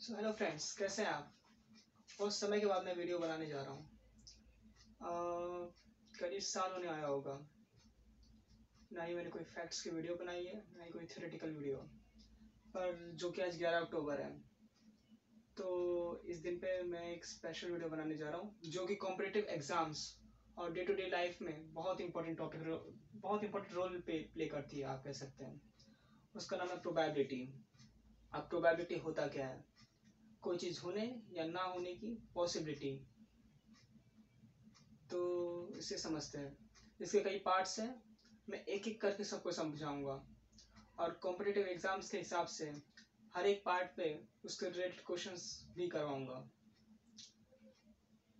So hello friends, कैसे हैं आप। बहुत समय के बाद मैं वीडियो बनाने जा रहा हूँ। करीब साल होने आया होगा। ना ही मैंने कोई फैक्ट्स की वीडियो बनाई है, ना ही कोई थ्योरेटिकल वीडियो। पर जो कि आज 11 अक्टूबर है, तो इस दिन पे मैं एक स्पेशल वीडियो बनाने जा रहा हूँ जो कि कॉम्पिटिटिव एग्जाम्स और डे टू डे लाइफ में बहुत इंपॉर्टेंट रोल प्ले करती है, आप कह सकते हैं। उसका नाम है प्रोबेबिलिटी। अब प्रोबेबिलिटी होता क्या है? कोई चीज़ होने या ना होने की पॉसिबिलिटी। तो इसे समझते हैं। इसके कई पार्ट्स हैं, मैं एक एक करके सबको समझाऊंगा और कॉम्पिटिटिव एग्जाम्स के हिसाब से हर एक पार्ट पे उसके रिलेटेड क्वेश्चंस भी करवाऊंगा।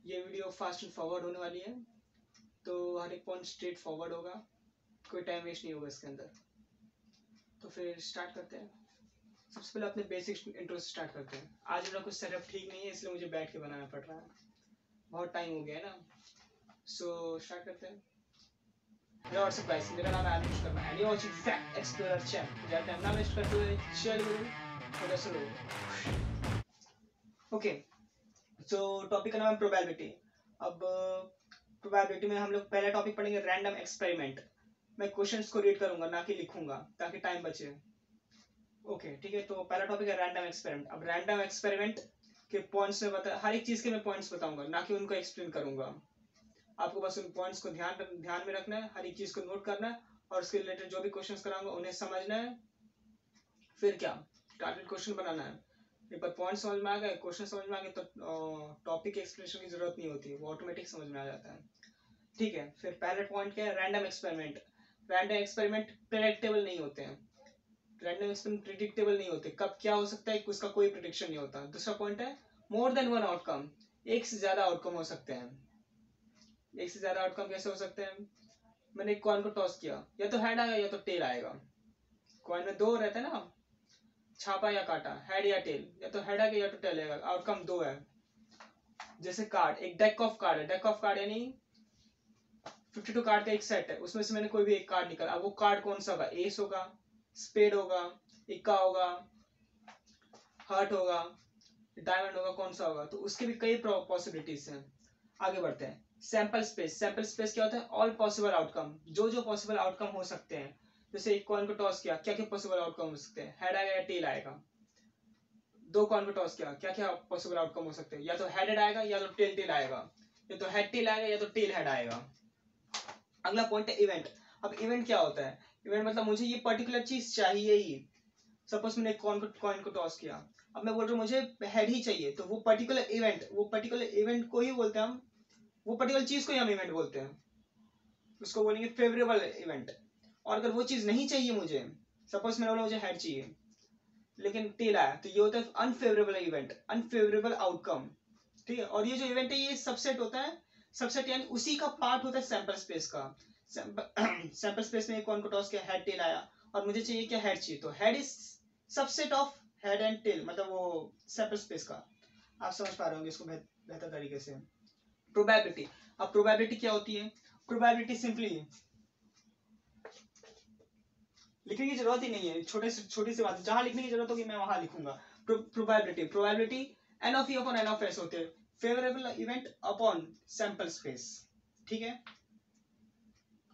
ये वीडियो फास्ट एंड फॉरवर्ड होने वाली है, तो हर एक पॉइंट स्ट्रेट फॉरवर्ड होगा, कोई टाइम वेस्ट नहीं होगा इसके अंदर। तो फिर स्टार्ट करते हैं। सबसे पहले अपने बेसिक इंट्रो से स्टार्ट करते हैं। आज मेरा कुछ सेटअप ठीक नहीं है, इसलिए मुझे बैठ के बनाना पड़ रहा है, बहुत टाइम हो गया है ना। सो स्टार्ट करते हैं। व्हाट्सअप गाइस, मेरा नाम है Aditya Sharma and you watching fact explorer channel. ज्यादा टाइम ना वेस्ट करते हुए चलिए शुरू। ओके, सो टॉपिक का नाम है प्रोबेबिलिटी। अब प्रोबेबिलिटी में हम लोग पहला टॉपिक पढ़ेंगे रैंडम एक्सपेरिमेंट। मैं क्वेश्चंस को रीड करूंगा, ना कि लिखूंगा, ताकि टाइम बचे। ओके ठीक है, तो पहला टॉपिक है रैंडम एक्सपेरिमेंट। अब रैंडम एक्सपेरिमेंट के पॉइंट्स में बता, हर एक चीज के मैं पॉइंट्स बताऊंगा, ना कि उनको एक्सप्लेन करूंगा। आपको बस उन पॉइंट्स को ध्यान में रखना है, हर एक चीज को नोट करना है और उसके रिलेटेड जो भी क्वेश्चंस कराऊंगा उन्हें समझना है। फिर क्या, टारगेट क्वेश्चन बनाना है। एक बार पॉइंट समझ में आ गए, क्वेश्चन समझ में आ गए, तो टॉपिक एक्सप्लेनेशन की जरूरत नहीं होती, वो ऑटोमेटिक समझ में आ जाता है। ठीक है, फिर पहले पॉइंट क्या है, random experiment. Random experiment predictable नहीं होते हैं। रैंडम एक्सपेरिमेंट प्रेडिक्टेबल नहीं होते, कब क्या हो सकता है उसका कोई प्रेडिक्शन नहीं होता। दूसरा पॉइंट है मोर देन वन आउटकम। एक से ज्यादा आउटकम हो सकते हैं। एक से ज्यादा आउटकम कैसे हो सकते हैं? मैंने एक कॉइन को टॉस किया, या तो हेड आएगा या तो टेल आएगा। कॉइन में दो रहता है ना, छापा या काटा, हेड या टेल, या तो हेड आएगा या तो टेल आएगा। आउटकम दो है। जैसे कार्ड, एक डेक ऑफ कार्ड है, डेक ऑफ कार्ड यानी 52 कार्ड का एक सेट है, उसमें से मैंने कोई भी एक कार्ड निकाला। अब वो कार्ड कौन सा होगा? एस होगा, स्पेड होगा, इक्का होगा, हार्ट होगा, डायमंड होगा, कौन सा होगा? तो उसके भी कई पॉसिबिलिटीज हैं। आगे बढ़ते हैं। Sample space. सैंपल स्पेस क्या होता है? ऑल पॉसिबल आउटकम, जो जो पॉसिबल आउटकम हो सकते हैं। जैसे एक कॉइन को टॉस किया, क्या क्या पॉसिबल आउटकम हो सकते हैं? हेड आएगा या टेल आएगा। दो कॉइन को टॉस किया, क्या क्या पॉसिबल आउटकम हो सकते हैं? या तो हेड आएगा या तो टेल टेल आएगा, या तो हेड टेल आएगा या तो टेल हेड आएगा। अगला पॉइंट है इवेंट। अब इवेंट क्या होता है? इवेंट मतलब मुझे ये पर्टिकुलर चीज चाहिए ही। सपोज मैंने कॉइन को टॉस किया, अब मैं बोल रहा हूँ मुझे हेड ही चाहिए, तो वो पर्टिकुलर इवेंट को ही बोलते हैं हम, वो पर्टिकुलर चीज को ही हम इवेंट बोलते हैं, उसको बोलेंगे फेवरेबल इवेंट। और अगर वो चीज नहीं चाहिए मुझे, सपोज मैंने बोला मुझे हेड चाहिए लेकिन टेल आया, तो ये होता है अनफेवरेबल इवेंट, अनफेवरेबल आउटकम। ठीक है, और ये जो इवेंट है ये सबसेट होता है। सबसेट यानी उसी का पार्ट होता है सैंपल स्पेस का। सैंपल स्पेस में कौन को टॉस किया, हेड टेल आया, और मुझे चाहिए क्या, हेड चाहिए, तो head is subset of head and tail, मतलब वो सैंपल स्पेस का। आप समझ पा रहे होंगे इसको बेहतर तरीके से। प्रोबेबिलिटी। अब प्रोबेबिलिटी क्या होती है? प्रोबेबिलिटी सिंपली, लिखने की जरूरत ही नहीं है, छोटी सी बात, जहां लिखने की जरूरत होगी मैं वहां लिखूंगा। Probability n of E upon n of S होते हैं, favourable event upon sample space. ठीक है,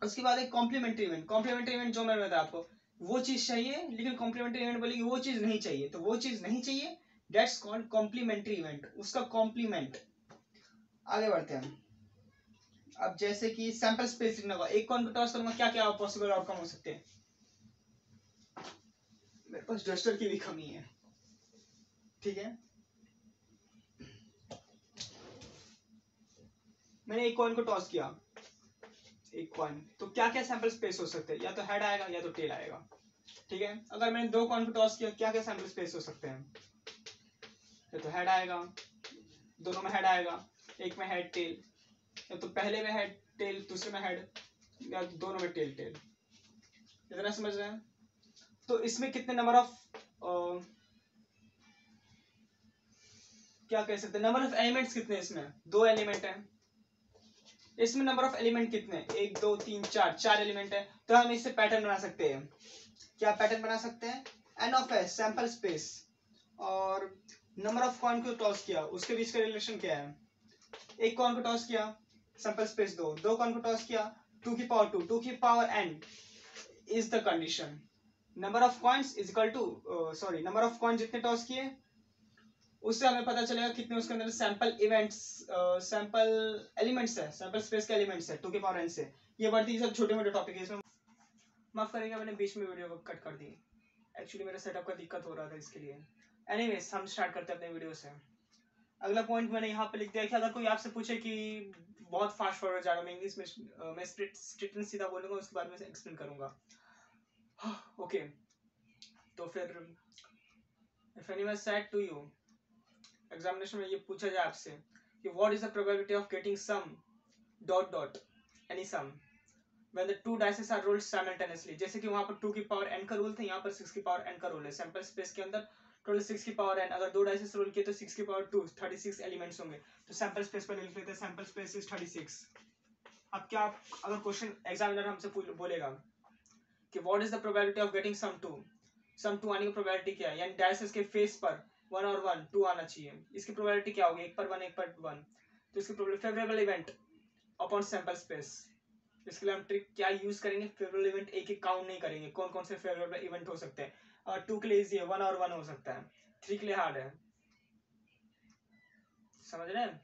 उसके बाद एक कॉम्प्लीमेंट्री इवेंट। कॉम्प्लीमेंट्री इवेंट जो मैंने बताया आपको, वो चीज चाहिए लेकिन कॉम्प्लीमेंट्री इवेंट बोलेगी वो चीज नहीं चाहिए, तो वो चीज नहीं चाहिए, दैट्स कॉल्ड कॉम्प्लीमेंट्री इवेंट, उसका कॉम्प्लीमेंट। आगे बढ़ते हैं। अब जैसे कि सैंपल स्पेस लिखना होगा, एक कॉइन को टॉस करूंगा, क्या क्या पॉसिबल आउटकम हो सकते हैं? मेरे पास डस्टर की भी कमी है। ठीक है, मैंने एक कॉइन को टॉस किया, एक कॉइन, तो क्या क्या सैंपल स्पेस हो सकते हैं? या तो हेड आएगा या तो टेल आएगा। ठीक है, अगर मैंने दो कॉइन को टॉस किया, क्या क्या सैंपल स्पेस हो सकते हैं? या तो हेड आएगा, दोनों में हेड आएगा, एक में हेड टेल, या तो पहले में हेड टेल दूसरे में हेड, या दोनों में टेल टेल। इतना समझ रहे हैं? तो इसमें कितने नंबर ऑफ क्या कह सकते हैं, नंबर ऑफ एलिमेंट्स कितने? इसमें दो एलिमेंट है। इसमें नंबर ऑफ एलिमेंट कितने? एक दो तीन चार, चार एलिमेंट है, तो हम इससे पैटर्न बना सकते हैं। क्या पैटर्न बना सकते हैं? N of S sample space और नंबर ऑफ कॉइन को टॉस किया, उसके बीच का रिलेशन क्या है? एक कॉइन को टॉस किया, सैंपल स्पेस दो कॉइन को टॉस किया, 2 की पावर 2, 2 की power n is the condition. Number of coins is equal to number of coin जितने टॉस किए उससे हमें पता चलेगा कितने उसके अंदर सैंपल इवेंट्स सैंपल एलिमेंट्स है, सैंपल स्पेस के एलिमेंट्स है 2 की पावर n से। ये बढ़ती सब छोटे मोटे टॉपिक है, इसमें माफ करेगा मैंने बीच में वीडियो को कट कर दी, एक्चुअली मेरा सेटअप का दिक्कत हो रहा था इसके लिए। एनीवेज हम स्टार्ट करते हैं अपने वीडियो से। अगला पॉइंट मैंने यहाँ पे लिख दिया कि अगर कोई आपसे पूछे कि बहुत फास्ट फॉरवर्ड जा रहा हूँ मैं इंग्लिश में, मैं स्ट्रेट एंड सीधा बोलूंगा, उसके बाद में एक्सप्लेन करूंगा। ओके तो फिर if anyone said to you, examination में ये पूछा जाए आपसे कि what is the probability of getting sum dot dot any sum when the two dices are rolled simultaneously, जैसे कि वहां पर 2 की पावर n का रूल था, यहाँ पर 6 की पावर n का रूल है। सैंपल स्पेस के अंदर टोटल 6 की पावर n, अगर दो डाइसेस रोल किए तो 6 की पावर 2 36 एलिमेंट्स होंगे। तो सैंपल स्पेस पर लिख लेते हैं सैंपल स्पेस इज 36। अब क्या अगर क्वेश्चन एग्जामिनर हमसे बोलेगा कि what is the probability of getting sum 2 आने की प्रोबेबिलिटी क्या है, यानी डाइसेस के फेस पर 1 और 1 2 आना चाहिए, इसकी प्रोबेबिलिटी क्या होगी, 1 पर 1 1 पर 1, तो इसकी probability favourable event upon sample space. इसके लिए हम ट्रिक क्या यूज करेंगे, फेवरेबल इवेंट एक एक काउंट नहीं करेंगे, कौन कौन से फेवरेबल इवेंट हो सकते हैं। और 2 के लिए इजी है, 1 और 1 हो सकता है, 3 के लिए हार्ड है, समझ रहे हैं,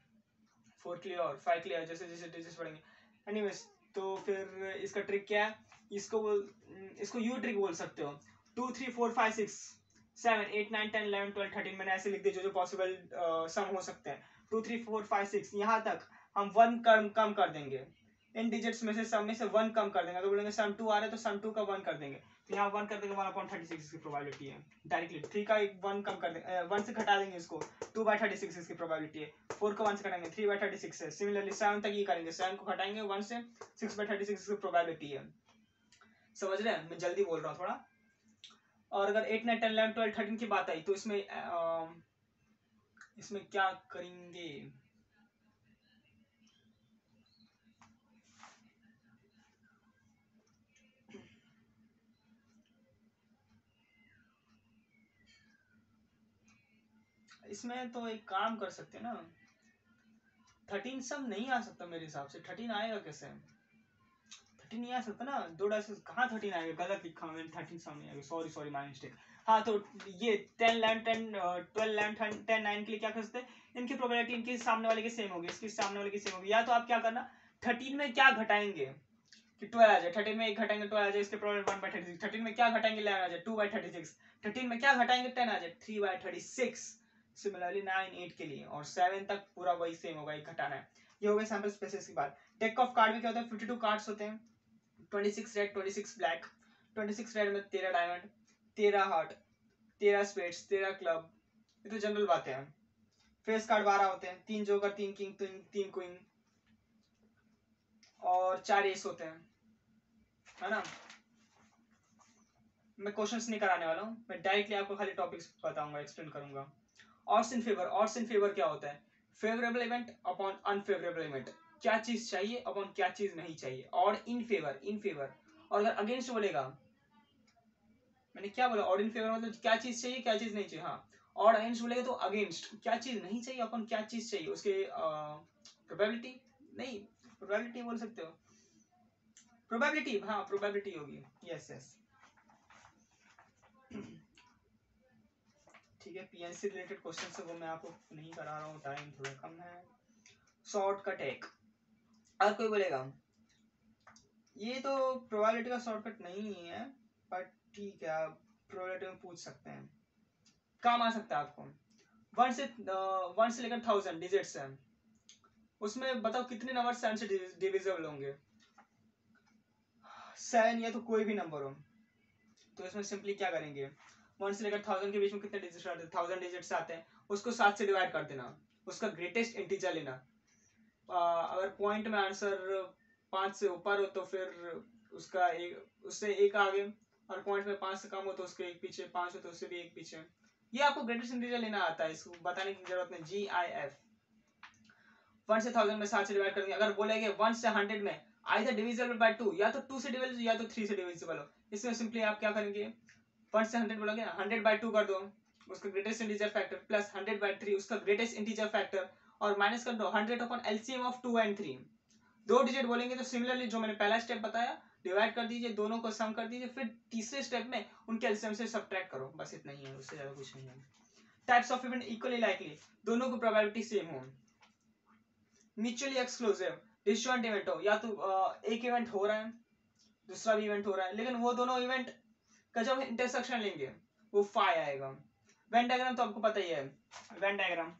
4 के लिए और 5 के लिए जैसे जैसे डिजिट्स बढ़ेंगे। एनीवेज तो फिर इसका ट्रिक क्या है, इसको यू ट्रिक बोल सकते हो। 2 3 4 5 6 7 8 9 10 11 12 13 मैंने ऐसे लिख दिए जो जो पॉसिबल सम हो सकते हैं। 2 3 4 5 6 यहाँ तक हम 1 कम कर देंगे, इन डिजिट्स में से सम में से 1 कम कर देंगे। अगर बोलेंगे सम 2 आ रहा है तो सम 2 का 1 कर देंगे, तो यहाँ 1 कर देंगे, 1/36 इसकी प्रोबेबिलिटी है डायरेक्टली। 3 का एक 1 कम कर देंगे, 1 से घटा देंगे इसको, 2/36 इसकी प्रोबेबिलिटी है। 4 का 1 से घटाएंगे, 3/36 है। सिमिलरली 7 तक ये करेंगे, 7 को घटाएंगे 1 से, 6/36 इसकी प्रोबेबिलिटी है। समझ रहे हैं, मैं जल्दी बोल रहा हूँ थोड़ा। और अगर 8 9 10 11 12 13 की बात आई तो इसमें क्या करेंगे, इसमें तो एक काम कर सकते हैं ना, 13 सम नहीं आ सकता मेरे हिसाब से। 13 आएगा कैसे, 13 नहीं आ सकता ना, दो डाइसेस कहाँ 13 आएगा, गलत लिखा मैंने, 13 सम नहीं आएगा, सॉरी माय मिस्टेक। हाँ तो ये 10 11 10 12 11 10 9 के लिए क्या कर सकते हैं, इनकी प्रोबेबिलिटी इनके सामने वाले की सेम होगी, इसकी सामने वाले की सेम होगी। या तो आप क्या करना, 13 में क्या घटाएंगे कि 12 आ जाए, 13 में 1 घटाएंगे 12 आ जाए, इसके प्रोबेबिलिटी 1/36। 13 में क्या घटाएंगे 11 आ जाए, 2/36। 13 में क्या घटाएंगे 10 आ जाए, 3/36। सिमिलरली 9 8 के लिए और 7 तक पूरा वही सेम होगा, एक घटाना है। ये हो गया सैंपल स्पेसेस की बात। डेक ऑफ कार्ड में क्या होता है, 52 कार्ड्स होते हैं, 26 रेड 26 ब्लैक। 26 रेड में 13 डायमंड, 13 हार्ट, 13 स्पेड्स, 13 क्लब, ये तो जनरल बातें हैं। फेस कार्ड 12 होते हैं, 3 जोकर, 3 किंग, 3 क्वीन और 4 एस होते हैं, है ना। मैं क्वेश्चंस नहीं कराने वाला हूँ, मैं डायरेक्टली आपको खाली टॉपिक्स बताऊंगा, एक्सप्लेन करूंगा। Odds in favour, odds in favour क्या होता है, favourable event upon unfavourable event, क्या चीज चाहिए अपॉन क्या चीज नहीं चाहिए। Odd in favour, in favour. और अगर अगेंस्ट बोलेगा, मैंने क्या बोला, ऑड इन फेवर मतलब क्या चीज चाहिए क्या चीज नहीं चाहिए। हाँ, ऑड अगेंस्ट बोलेगा तो अगेंस्ट क्या चीज नहीं चाहिए अपन क्या चीज चाहिए, उसके प्रोबेबिलिटी नहीं, प्रोबेबिलिटी बोल सकते हो, प्रोबेबिलिटी, हाँ प्रोबेबिलिटी होगी, यस यस ठीक है। पीएनसी रिलेटेड क्वेश्चन से वो मैं आपको नहीं करा रहा हूँ, टाइम थोड़ा कम है। शॉर्टकट एक, अगर कोई बोलेगा ये तो प्रोबेबिलिटी का शॉर्टकट नहीं है, बट ठीक है आप प्रोबेबिलिटी में पूछ सकते हैं, काम आ सकता है आपको। 1 से लेकर 1000 डिजिट्स हैं, उसमें बताओ कितने नंबर 7 से डिविजिबल होंगे। 7 या तो कोई भी नंबर हो, तो इसमें सिंपली क्या करेंगे, 1 से लेकर 1000 के बीच में कितने डिजिट्स आते हैं, 1000 डिजिट्स आते हैं, उसको 7 से डिवाइड कर देना, उसका ग्रेटेस्ट इंटीजर लेना। अगर पॉइंट में आंसर 5 से ऊपर हो तो फिर उसका एक, उससे एक आगे, और पॉइंट में 5 से कम हो तो उसके एक पीछे, 5 हो तो उससे भी एक पीछे। ये आपको ग्रेटेस्ट इंटीजर लेना आता है, इसको बताने की जरूरत नहीं। GIF 1 से 1000 में 7 से डिवाइड कर देंगे। अगर बोलेंगे 1 से 100 में आइदर डिविजिबल बाय 2, या तो 2 से डिविजिबल या तो 3 से डिविजिबल हो, इसमें सिंपली आप क्या करेंगे, 1 से 100 बोलोगे 100 बाय 2 कर दो, उसका ग्रेटेस्ट इंटीजर फैक्टर प्लस 100/3 उसका ग्रेटेस्ट इंटीजर फैक्टर और माइनस कर दो 100 upon LCM of 2 and 3। 2 digit बोलेंगे तो सिमिलरली जो मैंने पहला स्टेप बताया डिवाइड कर दीजिए, दोनों को सम कर दीजिए, फिर तीसरे स्टेप में उनके एलसीएम से सब्ट्रैक्ट करो, बस इतना ही है, उससे ज्यादा कुछ नहीं है। Types of event equally likely, दोनों को प्रोबेबिलिटी सेम हो। म्यूचुअली एक्सक्लूसिव, डिस्जॉइंट इवेंट हो, या तो एक इवेंट हो रहा है दूसरा भी इवेंट हो रहा है, लेकिन वो दोनों इवेंट का जब इंटरसेक्शन लेंगे वो फाई आएगा। वेन डायग्राम तो आपको पता ही है, वेन डायग्राम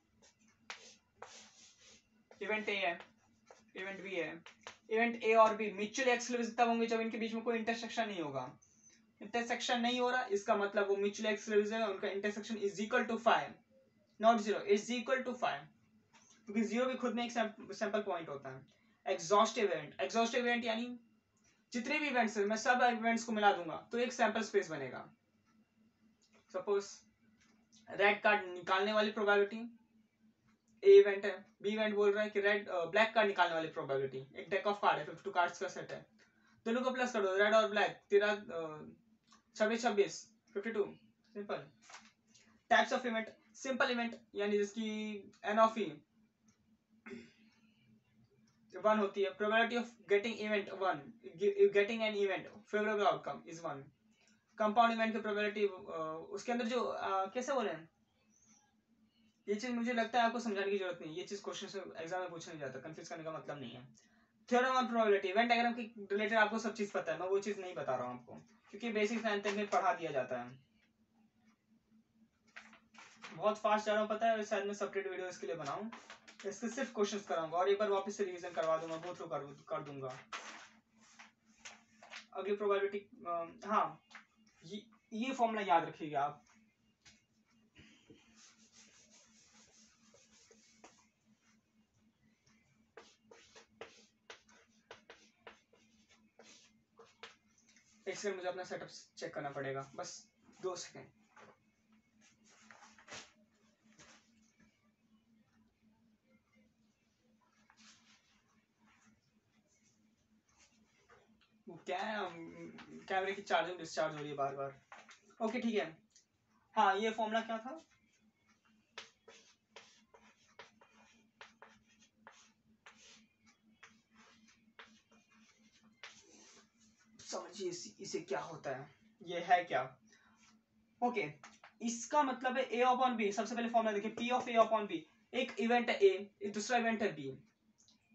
इवेंट ए है, इवेंट बी है, इवेंट ए और बी म्यूचुअली एक्सक्लूसिव तब होंगे जब इनके बीच में कोई इंटरसेक्शन नहीं होगा। इंटरसेक्शन नहीं हो रहा, इसका मतलब वो म्यूचुअली एक्सक्लूसिव है, उनका intersection is equal to 5 not 0, is equal to 5, क्योंकि 0 भी खुद में एक सैंपल पॉइंट होता है। एग्जॉस्टिव इवेंट, एग्जॉस्टिव इवेंट यानी जितने भी इवेंट्स हैं मैं सब इवेंट्स को मिला दूंगा तो एक सैंपल स्पेस बनेगा। सपोज रेड कार्ड निकालने वाली प्रोबेबिलिटी ए इवेंट है, बी इवेंट बोल रहा है कि रेड ब्लैक कार्ड निकालने वाली प्रोबेबिलिटी, एक डेक ऑफ कार्ड है 52 कार्ड्स का सेट है, दोनों को प्लस कर दो, रेड और black 13 26 52, simple. Types of event, simple event यानी जिसकी एन ऑफ ई 1 होती है, probability of getting event 1, getting an event favourable outcome is 1। Compound event की प्रोबेबिलिटी उसके अंदर जो कैसे बोले हैं, ये चीज मुझे लगता है आपको समझाने की जरूरत नहीं, ये चीज क्वेश्चन से एग्जाम में पूछा नहीं जाता, कंफ्यूज करने का मतलब नहीं है। Theorem on probability, event diagram के रिलेटेड आपको सब चीज पता है, मैं वो चीज नहीं बता रहा हूँ आपको, क्योंकि बेसिक साइंस में पढ़ा दिया जाता है। बहुत फास्ट जा रहा हूँ पता है, शायद मैं सेपरेट वीडियो इसके लिए बनाऊं, इसके सिर्फ क्वेश्चंस कराऊंगा और एक बार वापस से रिवीजन करवा दूंगा, गो थ्रू कर दूंगा। अगली प्रोबेबिलिटी, हाँ ये फॉर्मूला याद रखिएगा आप, एक सेकंड मुझे अपना सेटअप चेक करना पड़ेगा, बस 2 सेकंड। क्या है, कैमरे की चार्जिंग डिस्चार्ज हो रही है बार बार। ओके ठीक है, हाँ ये फॉर्मूला क्या था, समझिए इसे क्या होता है, ये है क्या। ओके इसका मतलब है ए अपॉन बी, सबसे पहले फॉर्मूला देखिए, P of A upon B, एक इवेंट है ए, दूसरा इवेंट है बी,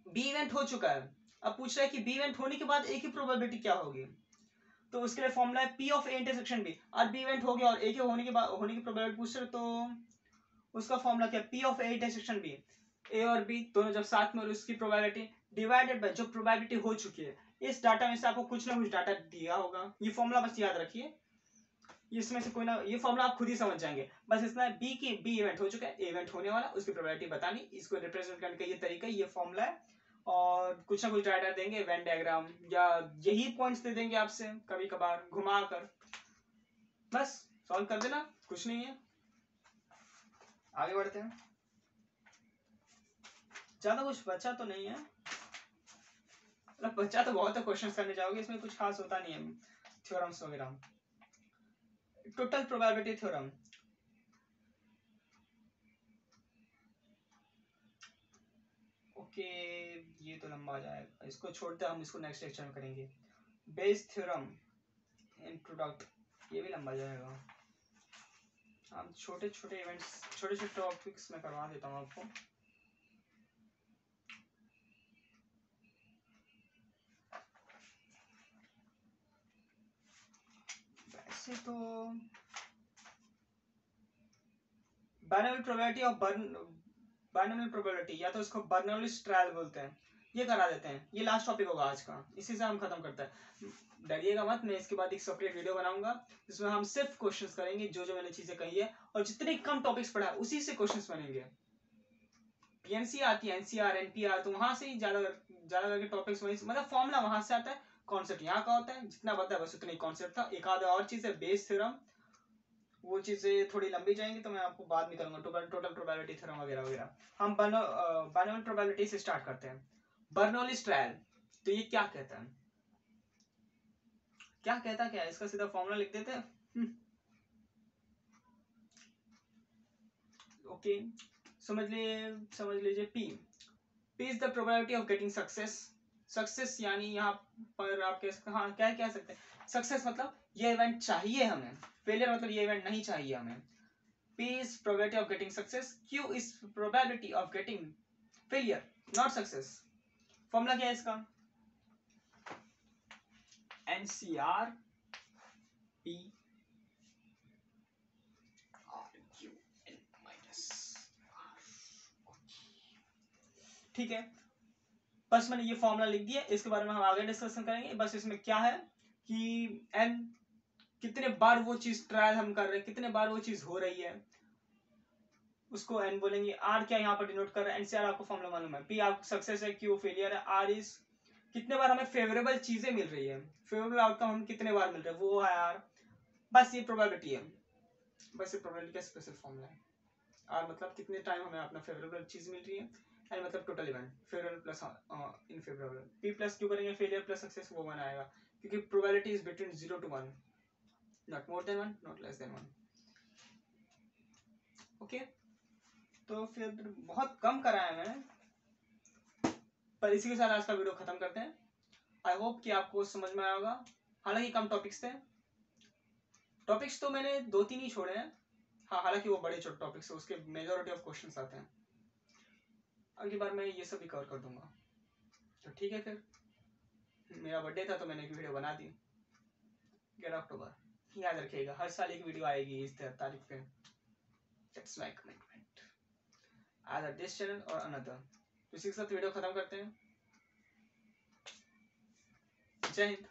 बी इवेंट हो चुका है, अब पूछ रहा है कि बी इवेंट होने के बाद ए की प्रोबेबिलिटी क्या होगी, तो उसके लिए फॉर्मूला है P of A intersection B, और बी इवेंट हो गया और ए के होने के बाद होने की प्रोबेबिलिटी पूछ रहे, तो उसका फॉर्मूला क्या है, P of A intersection B, A और बी दोनों जब साथ में और उसकी प्रोबेबिलिटी डिवाइडेड बाय जो प्रोबेबिलिटी हो चुकी है। इस डाटा में से आपको कुछ ना कुछ डाटा दिया होगा, ये फॉर्मूला बस याद रखिए, इसमें से कोई ना, ये फॉर्मूला आप खुद ही समझ जाएंगे, बस इतना है, बी की बी इवेंट हो चुका है, ए इवेंट होने वाला, उसकी प्रोबेबिलिटी बतानी, इसको रिप्रेजेंट करने का ये तरीका, ये फॉर्मूला है, और कुछ ना कुछ डाटा देंगे, वेन डायग्राम या यही पॉइंट्स दे देंगे आपसे कभी कभार घुमा कर, बस सॉल्व कर देना, कुछ नहीं है। आगे बढ़ते हैं, ज्यादा कुछ बचा तो नहीं है, मतलब बचा तो बहुत है, क्वेश्चंस करने जाओगे इसमें कुछ खास होता नहीं है, थ्योरम्स वगैरह। टोटल प्रोबेबिलिटी थ्योरम, ओके ये तो लंबा जाएगा, इसको छोड़ते हम इसको नेक्स्ट लेक्चर में करेंगे। बेस थ्योरम इन प्रोडक्ट, ये भी लंबा जाएगा, हम छोटे छोटे इवेंट्स छोटे छोटे टॉपिक्स में करवा देता हूँ आपको। वैसे तो binomial probability of binomial probability, या तो इसको बर्नौलीज ट्रायल बोलते हैं, ये करा देते हैं, ये लास्ट टॉपिक होगा आज का, इसी से हम खत्म करते हैं, डरिएगा मत, मैं इसके बाद एक सेपरेट वीडियो बनाऊंगा जिसमें हम सिर्फ क्वेश्चंस करेंगे, जो जो मैंने चीजें कही है, और जितने कम टॉपिक्स पढ़ा है उसी से क्वेश्चंस बनेंगे। पीएनसी आती है, एनसीआर एनपीआर, तो वहां से ही ज्यादा करके टॉपिक्स वहीं, मतलब फॉर्मूला वहां से आता है, कॉन्सेप्ट यहाँ का होता है, जितना बता है बस उतना ही कॉन्सेप्ट था। एक आधा और चीज है बेस थ्योरम, वो चीजें थोड़ी लंबी जाएंगी तो मैं आपको बाद में करूंगा, टोटल प्रोबेबिलिटी थ्योरम वगैरह वगैरह। हम बाइनोमियल प्रोबेबिलिटी से स्टार्ट करते हैं। बर्नौलीज ट्रायल, तो ये क्या कहता है, क्या कहता क्या है, इसका सीधा फॉर्मूला लिख देते हैं। ओके, समझ लीजिए P is the probability of getting success. Success यानी यहाँ पर आप कह सकते हैं, हाँ क्या सकते हैं, सक्सेस मतलब ये इवेंट चाहिए हमें, फेलियर मतलब ये इवेंट नहीं चाहिए हमें। P is probability of getting success, Q is probability of getting failure, not success। Formula क्या है इसका, NCR P RQN माइनस, ठीक है। बस मैंने ये फॉर्मूला लिख दिया, इसके बारे में हम आगे डिस्कशन करेंगे। बस इसमें क्या है कि n कितने बार वो चीज ट्रायल हम कर रहे हैं, कितने बार वो चीज हो रही है, उसको n बोलेंगे। r क्या यहाँ पर डिनोट कर रहा है, एनसीआर आपको फॉर्मूला मालूम है। p आपको सक्सेस है, q फेलियर है, r इज कितने बार हमें फेवरेबल चीजें मिल रही है, फेवरेबल आउटकम हम कितने बार मिल रहे हैं, वो है r। बस ये प्रोबेबिलिटी है, बस ये प्रोबेबिलिटी का स्पेशल फॉर्मूला है। r मतलब कितने टाइम हमें अपना फेवरेबल चीज मिल रही है, n मतलब total event, favourable plus unfavourable. p plus Q करेंगे फेलियर प्लस सक्सेस, वो 1 आएगा, क्योंकि probability is between 0 to 1, not more than 1 not less than 1। Okay, तो फिर बहुत कम करा है मैंने, पर इसी के साथ आज का वीडियो खत्म करते हैं। आई होप कि आपको समझ में आया होगा। हालांकि कम टॉपिक्स थे, टॉपिक्स तो मैंने 2-3 ही छोड़े हैं, हाँ हालांकि वो बड़े छोटे टॉपिक्स है, उसके मेजॉरिटी ऑफ क्वेश्चंस आते हैं। अगली बार मैं ये सब भी कवर कर दूंगा। तो ठीक है, फिर मेरा बर्थडे था तो मैंने एक वीडियो बना दी, 11 अक्टूबर, याद रखिएगा हर साल एक वीडियो आएगी इस तारीख पे। That's my commitment, either this channel और अनदर। तो इसी के साथ वीडियो खत्म करते हैं। जय हिंद।